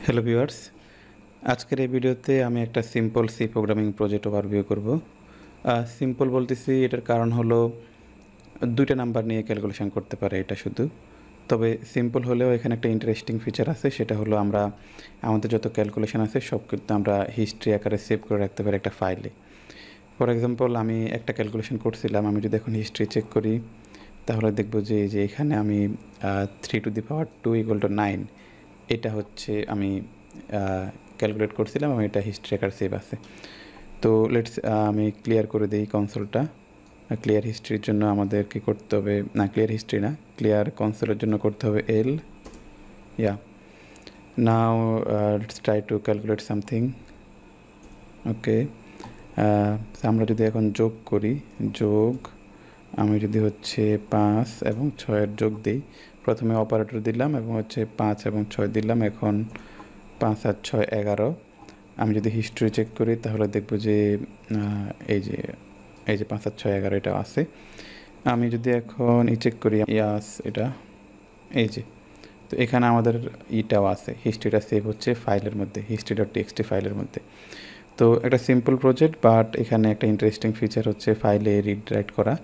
Hello viewers, আজকের এই ভিডিওতে আমি একটা simple C programming project overview করব। সিম্পল বলতেছি এটার কারণ হলো 2টা নাম্বার নিয়ে ক্যালকুলেশন করতে পারে এটা শুধু। তবে সিম্পল হলেও এখানে একটা ইন্টারেস্টিং ফিচার আছে, সেটা হলো আমরা আমাদের যত ক্যালকুলেশন আছে সব কিন্তু আমরা হিস্ট্রি আকারে সেভ করে রাখতে পারি একটা ফাইলে। ফর এক্সাম্পল আমি একটা ক্যালকুলেশন করছিলাম, আমি যদি এখন হিস্ট্রি চেক করি তাহলে দেখব যে এই যে এখানে আমি 3^2 = 9 এটা হচ্ছে আমি ক্যালকুলেট করছিলাম এবং এটা হিস্ট্রি আকার সেভ আছে। তো লেটস আমি ক্লিয়ার করে দিই কনসোলটা। ক্লিয়ার হিস্ট্রির জন্য আমাদের কি করতে হবে, না ক্লিয়ার হিস্ট্রি না, ক্লিয়ার কনসোলের জন্য করতে হবে L. Now let's try to calculate something. Okay, আমরা যদি এখন যোগ করি, আমি যদি হচ্ছে 5 এবং 6-এর যোগ দিই, প্রথমে অপারেটর দিলাম এবং হচ্ছে 5 এবং 6 দিলাম, এখন 5 আর 6 11। আমি যদি হিস্ট্রি চেক করি তাহলে দেখব যে এই যে 5 আর 6 11 এটা আছে। আমি যদি এখন চেক করি, ইয়াস এটা এই যে, তো এখানে আমাদের ইটাও আছে, হিস্ট্রিটা সেভ হচ্ছে ফাইলের মধ্যে, history.txt ফাইলের মধ্যে। তো একটা সিম্পল প্রজেক্ট, বাট এখানে একটা ইন্টারেস্টিং ফিচার হচ্ছে ফাইলে রিড রাইট করা।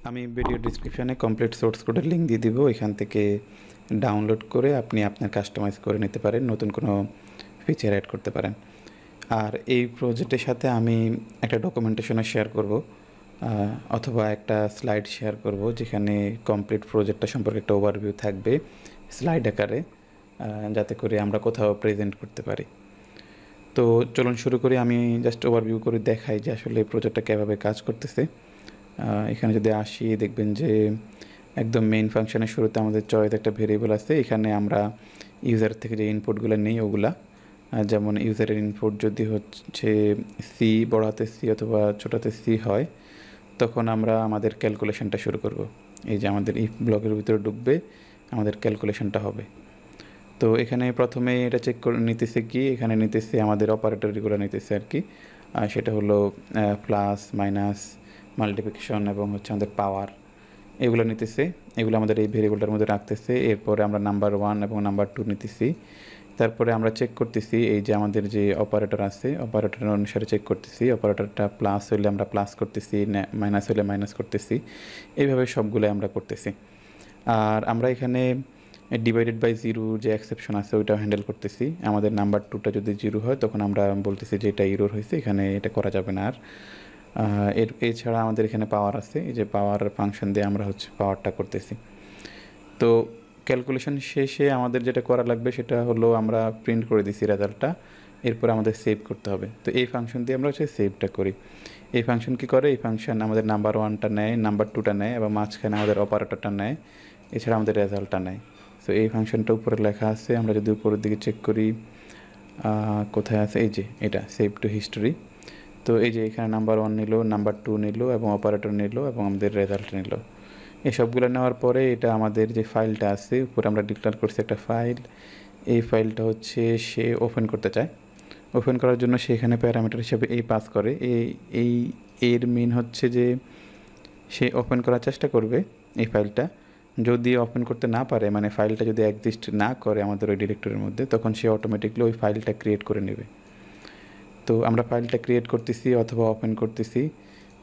আমি ভিডিও ডিসক্রিপশানে কমপ্লিট সোর্স কোডের লিঙ্ক দিয়ে দিব, এখান থেকে ডাউনলোড করে আপনি আপনার কাস্টমাইজ করে নিতে পারেন, নতুন কোনো ফিচার অ্যাড করতে পারেন। আর এই প্রজেক্টের সাথে আমি একটা ডকুমেন্টেশনও শেয়ার করব, অথবা একটা স্লাইড শেয়ার করব যেখানে কমপ্লিট প্রজেক্টটা সম্পর্কে একটা ওভারভিউ থাকবে স্লাইড আকারে, যাতে করে আমরা কোথাও প্রেজেন্ট করতে পারি। তো চলুন শুরু করি। আমি জাস্ট ওভারভিউ করে দেখাই যে আসলে এই প্রজেক্টটা কীভাবে কাজ করতেছে। এখানে যদি আসি দেখবেন যে একদম মেইন ফাংশনের শুরুতে আমাদের চয়েস একটা ভেরিয়েবল আছে, এখানে আমরা ইউজার থেকে যে ইনপুটগুলো নেই ওগুলা, যেমন ইউজারের ইনপুট যদি হচ্ছে সি, বড় হাতে সি অথবা ছোট হাতে সি হয়, তখন আমরা আমাদের ক্যালকুলেশনটা শুরু করব। এই যে আমাদের ইফ ব্লকের ভিতরে ঢুকবে, আমাদের ক্যালকুলেশনটা হবে। তো এখানে প্রথমে এটা চেক করে নিতেছে কি, এখানে নিতেছে আমাদের অপারেটরগুলো নিতেছে আর কি, সেটা হলো প্লাস, মাইনাস, মাল্টিপ্লিকেশন এবং হচ্ছে আমাদের পাওয়ার, এগুলো নিতেছে। এগুলো আমাদের এই ভেরিয়েবলটার মধ্যে রাখতেছে। এরপরে আমরা নাম্বার 1 এবং নাম্বার 2 নিতেছি। তারপরে আমরা চেক করতেছি এই যে আমাদের যে অপারেটর আছে, অপারেটর অনুসারে চেক করতেছি। অপারেটরটা প্লাস হলে আমরা প্লাস করতেছি, মাইনাস হলে মাইনাস করতেছি, এইভাবে সবগুলো আমরা করতেছি। আর আমরা এখানে ডিভাইডেড বাই 0 যে এক্সেপশন আছে ওইটাও হ্যান্ডেল করতেছি। আমাদের নাম্বার 2টা যদি 0 হয় তখন আমরা বলতেছি যে এটা ইরোর হয়েছে, এখানে এটা করা যাবে না। আর এছাড়া আমাদের এখানে পাওয়ার আছে, এই যে পাওয়ার ফাংশন দিয়ে আমরা হচ্ছে পাওয়ারটা করতেছি। তো ক্যালকুলেশন শেষে আমাদের যেটা করা লাগবে সেটা হলো আমরা প্রিন্ট করে দিছি রেজাল্টটা, এরপর আমাদের সেভ করতে হবে। তো এই ফাংশন দিয়ে আমরা হচ্ছে সেভটা করি। এই ফাংশন কি করে, এই ফাংশন আমাদের নাম্বার 1টা নেয়, নাম্বার 2টা নেয় এবং মাঝখানে আমাদের অপারেটরটা নেয়, এছাড়া আমাদের রেজাল্টটা নেয়। সো এই ফাংশনটা উপরে লেখা আছে, আমরা যদি উপরের দিকে চেক করি কোথায় আছে, এই যে এটা সেভ টু হিস্টোরি। তো এই যে এখানে নাম্বার 1 নিল, নাম্বার 2 নিল এবং অপারেটর নিল এবং আমাদের রেজাল্ট নিল। এই সবগুলো নেওয়ার পরে এটা আমাদের যে ফাইলটা আছে উপরে আমরা ডিক্লেয়ার করছি একটা ফাইল, এই ফাইলটা হচ্ছে সে ওপেন করতে চায়। ওপেন করার জন্য সে এখানে প্যারামিটার হিসেবে এই পাস করে, এই এর মিন হচ্ছে যে সে ওপেন করার চেষ্টা করবে এই ফাইলটা। যদি ওপেন করতে না পারে, মানে ফাইলটা যদি এক্সিস্ট না করে আমাদের ওই ডিরেক্টরির মধ্যে, তখন সে অটোমেটিকলি ওই ফাইলটা ক্রিয়েট করে নেবে। তো আমরা ফাইলটা ক্রিয়েট করতেছি অথবা ওপেন করতেছি।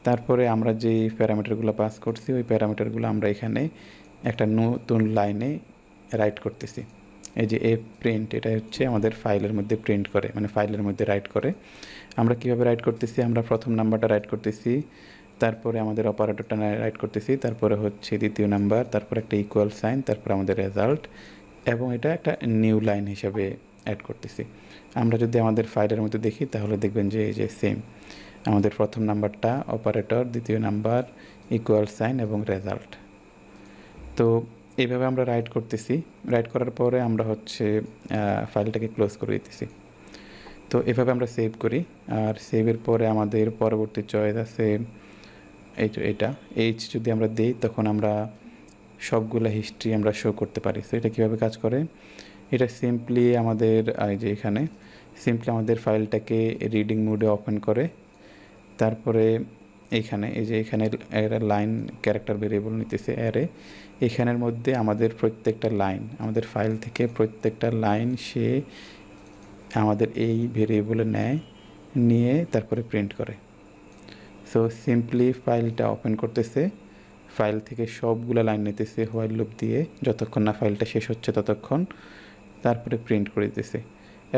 তারপরে আমরা যেই প্যারামিটারগুলো পাস করছি ওই প্যারামিটারগুলো আমরা এখানে একটা নতুন লাইনে রাইট করতেছি। এই যে এ প্রিন্ট, এটা হচ্ছে আমাদের ফাইলের মধ্যে প্রিন্ট করে, মানে ফাইলের মধ্যে রাইট করে। আমরা কীভাবে রাইট করতেছি, আমরা প্রথম নাম্বারটা রাইট করতেছি, তারপরে আমাদের অপারেটরটা রাইট করতেছি, তারপরে হচ্ছে দ্বিতীয় নাম্বার, তারপর একটা ইকুয়াল সাইন, তারপর আমাদের রেজাল্ট, এবং এটা একটা নিউ লাইন হিসাবে অ্যাড করতেছি। আমরা যদি আমাদের ফাইলের মধ্যে দেখি তাহলে দেখবেন যে এই যে সেম, আমাদের প্রথম নাম্বারটা অপারেটর, দ্বিতীয় নাম্বার ইকুয়াল সাইন এবং রেজাল্ট। তো এইভাবে আমরা রাইট করতেছি। রাইট করার পরে আমরা হচ্ছে ফাইলটাকে ক্লোজ করে দিতেছি। তো এভাবে আমরা সেভ করি। আর সেভের পরে আমাদের পরবর্তী চয়েস আছে এই যে এটা এইচ, যদি আমরা দিই তখন আমরা সবগুলো হিস্ট্রি আমরা শো করতে পারি। তো এটা কীভাবে কাজ করে, এটা সিম্পলি আমাদের এই যে এখানে সিম্পলি আমাদের ফাইলটাকে রিডিং মোডে ওপেন করে, তারপরে এইখানে এই যে এখানে একটা লাইন ক্যারেক্টার ভেরিয়েবল নিতেছে অ্যারে, এখানের মধ্যে আমাদের প্রত্যেকটা লাইন, আমাদের ফাইল থেকে প্রত্যেকটা লাইন সে আমাদের এই ভেরিয়েবলে নেয়, নিয়ে তারপরে প্রিন্ট করে। সো সিম্পলি ফাইলটা ওপেন করতেছে, ফাইল থেকে সবগুলো লাইন নিতেছে হোয়াইল লুপ দিয়ে, যতক্ষণ না ফাইলটা শেষ হচ্ছে ততক্ষণ, তারপরে প্রিন্ট করে দিতেছে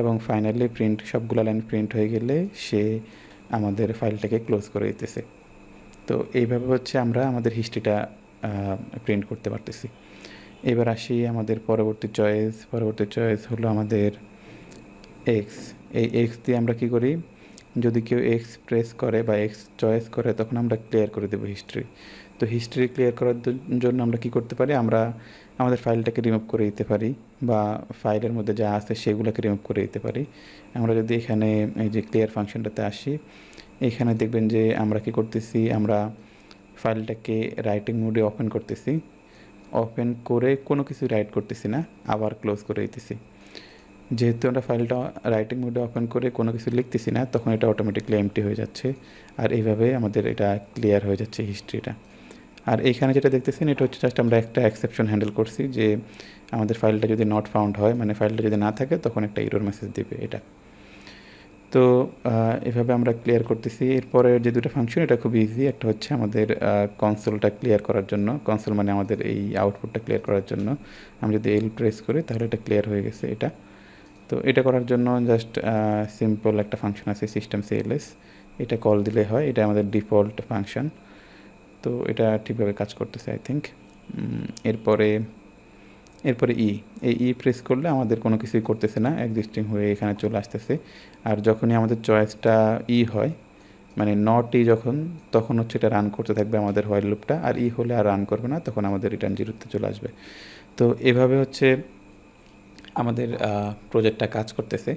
এবং ফাইনালি সবগুলো লাইন প্রিন্ট হয়ে গেলে সে আমাদের ফাইলটাকে ক্লোজ করে দিতেছে। তো এইভাবে হচ্ছে আমরা আমাদের হিস্ট্রিটা প্রিন্ট করতে পারতেছি। এবার আসি আমাদের পরবর্তী চয়েস হলো আমাদের এক্স। এই এক্স দিয়ে আমরা কি করি, যদি কেউ এক্স প্রেস করে বা এক্স চয়েস করে তখন আমরা ক্লিয়ার করে দেবো হিস্ট্রি। তো হিস্ট্রি ক্লিয়ার করার জন্য আমরা কি করতে পারি, আমরা আমাদের ফাইলটাকে রিমুভ করে দিতে পারি বা ফাইলের মধ্যে যা আছে সেগুলোকে রিমুভ করে দিতে পারি। আমরা যদি এখানে এই যে ক্লিয়ার ফাংশনটাতে আসি, এখানে দেখবেন যে আমরা কি করতেছি, আমরা ফাইলটাকে রাইটিং মোডে ওপেন করতেছি, ওপেন করে কোনো কিছু রাইট করতেছি না, আবার ক্লোজ করে দিতেছি। যেহেতু আমরা ফাইলটা রাইটিং মোডে ওপেন করে কোনো কিছু লিখতেছি না, তখন এটা অটোমেটিকলি এমটি হয়ে যাচ্ছে, আর এইভাবে আমাদের এটা ক্লিয়ার হয়ে যাচ্ছে হিস্ট্রিটা। আর এইখানে যেটা দেখতেছেন এটা হচ্ছে জাস্ট আমরা একটা এক্সেপশন হ্যান্ডেল করছি, যে আমাদের ফাইলটা যদি নট ফাউন্ড হয়, মানে ফাইলটা যদি না থাকে তখন একটা এরর মেসেজ দেবে এটা। তো এভাবে আমরা ক্লিয়ার করতেছি। এরপরে যে দুটো ফাংশন, এটা খুব ইজি। একটা হচ্ছে আমাদের কনসোলটা ক্লিয়ার করার জন্য, কনসোল মানে আমাদের এই আউটপুটটা ক্লিয়ার করার জন্য আমি যদি এল প্রেস করি তাহলে এটা ক্লিয়ার হয়ে গেছে এটা। তো এটা করার জন্য জাস্ট সিম্পল একটা ফাংশন আছে সিস্টেম সিএলএস, এটা কল দিলে হয়, এটা আমাদের ডিফল্ট ফাংশন। তো এটা ঠিকভাবে কাজ করতেছে আই থিঙ্ক। এরপরে এই প্রেস করলে আমাদের কোনো কিছুই করতেছে না, এক্সিস্টিং হয়ে এখানে চলে আসতেছে। আর যখনই আমাদের চয়েসটা হয়, মানে নট যখন, তখন হচ্ছে এটা রান করতে থাকবে আমাদের হোয়াইল লুপটা, আর হলে আর রান করবে না, তখন আমাদের রিটার্ন জিরোতে চলে আসবে। তো এভাবে হচ্ছে আমাদের প্রজেক্টটা কাজ করতেছে।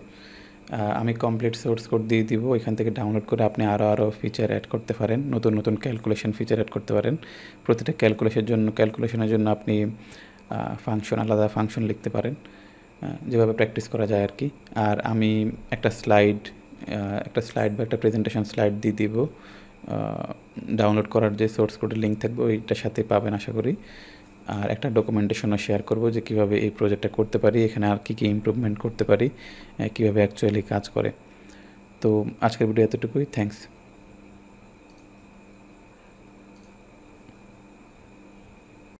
আমি কমপ্লিট সোর্স কোড দিয়ে দিব, এখান থেকে ডাউনলোড করে আপনি আরও ফিচার অ্যাড করতে পারেন, নতুন ক্যালকুলেশন ফিচার অ্যাড করতে পারেন। প্রতিটা ক্যালকুলেশনের জন্য আপনি আলাদা ফাংশন লিখতে পারেন, যেভাবে প্র্যাকটিস করা যায় আর কি। আর আমি একটা স্লাইড বা একটা প্রেজেন্টেশন স্লাইড দিয়ে দিব, ডাউনলোড করার যে সোর্স কোডের লিঙ্ক থাকবে ওইটার সাথে পাবেন আশা করি। আর একটা ডকুমেন্টেশনও শেয়ার করব যে কীভাবে এই প্রজেক্টটা করতে পারি, এখানে আর কী ইমপ্রুভমেন্ট করতে পারি, কীভাবে অ্যাকচুয়ালি কাজ করে। তো আজকের ভিডিও এতটুকুই, থ্যাংকস।